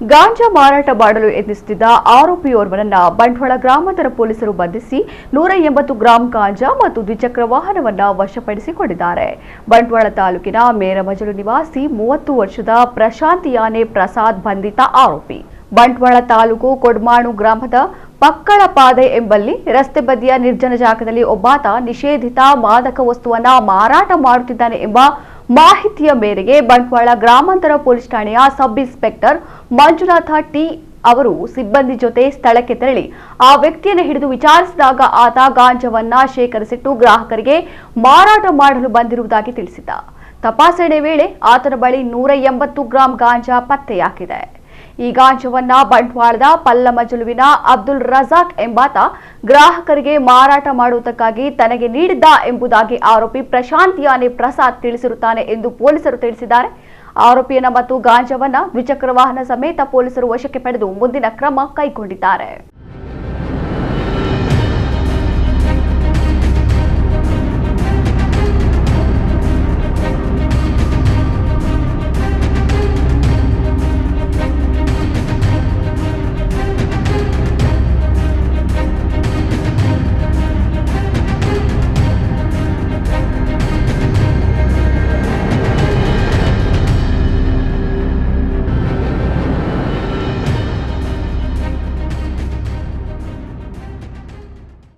ಗಾಂಜಾ ಮಾರಾಟ ಮಾಡಲು ಯತ್ನಿಸುತ್ತಿದ್ದ ಆರೋಪಿಯೋರ್ವನನ್ನ ಬಂಟ್ವಾಳ ಗ್ರಾಮಾಂತರ ಪೊಲೀಸರು ಬಂಧಿಸಿ 180 ಗ್ರಾಂ ಗಾಂಜಾ ಮತ್ತು ದ್ವಿಚಕ್ರ ವಾಹನವನ್ನು ವಶಪಡಿಸಿಕೊಂಡಿದ್ದಾರೆ. ಬಂಟ್ವಾಳ ತಾಲೂಕಿನ ಮೇರಮಜಲು ನಿವಾಸಿ 30 ವರ್ಷದ ಪ್ರಶಾಂತ್ ಯಾನೆ ಪ್ರಸಾದ್ ಬಂಧಿತ ಆರೋಪಿ. ಬಂಟ್ವಾಳ ತಾಲೂಕು ಕೊಡ್ಮಾಣು ಗ್ರಾಮದ ಪಕ್ಕಳಪಾದೆ ಎಂಬಲ್ಲಿ ರಸ್ತೆ ಬದಿಯ ನಿರ್ಜನ ಜಾಗದಲ್ಲಿ ಒಬ್ಬಾತ ನಿಷೇಧಿತ ಮಾದಕ ವಸ್ತುವನ್ನ ಮಾರಾಟ ಮಾಡುತ್ತಿದ್ದಾನೆ ಎಂಬ ಮಾಹಿತಿಯ ಮೇರೆಗೆ ಬಂಟ್ವಾಳ ಗ್ರಾಮಾಂತರ ಪೊಲೀಸ್ ಠಾಣೆಯ ಸಬ್ ಇನ್ಸ್ಪೆಕ್ಟರ್ ಮಂಜುನಾಥ ಟಿ ಅವರು ಸಿಬ್ಬಂದಿ ಜೊತೆ ಸ್ಥಳಕ್ಕೆ ತೆರಳಿ ಆ ವ್ಯಕ್ತಿಯನ್ನು ಹಿಡಿದು ವಿಚಾರಿಸಿದಾಗ ಆತ ಗಾಂಜಾವನ್ನ ಶೇಖರಿಸಿಟ್ಟು ಗ್ರಾಹಕರಿಗೆ ಮಾರಾಟ ಮಾಡಲು ಬಂದಿರುವುದಾಗಿ ತಿಳಿಸಿದ. ತಪಾಸಣೆ ವೇಳೆ ಆತನ ಬಳಿ 180 ಗ್ರಾಂ ಗಾಂಜಾ ಪತ್ತೆಯಾಗಿದೆ. ಈ ಗಾಂಜಾವನ್ನ ಬಂಟ್ವಾಳದ ಪಲ್ಲಮಜಲುವಿನ ಅಬ್ದುಲ್ ರಜಾಕ್ ಎಂಬಾತ ಗ್ರಾಹಕರಿಗೆ ಮಾರಾಟ ಮಾಡುವುದಕ್ಕಾಗಿ ತನಗೆ ನೀಡಿದ್ದ ಎಂಬುದಾಗಿ ಆರೋಪಿ ಪ್ರಶಾಂತ್ ಯಾನೆ ಪ್ರಸಾದ್ ತಿಳಿಸಿರುತ್ತಾನೆ ಎಂದು ಪೊಲೀಸರು ತಿಳಿಸಿದ್ದಾರೆ. ಆರೋಪಿಯನ್ನ ಮತ್ತು ಗಾಂಜಾವನ್ನ ದ್ವಿಚಕ್ರ ವಾಹನ ಸಮೇತ ಪೊಲೀಸರು ವಶಕ್ಕೆ ಪಡೆದು ಮುಂದಿನ ಕ್ರಮ ಕೈಗೊಂಡಿದ್ದಾರೆ.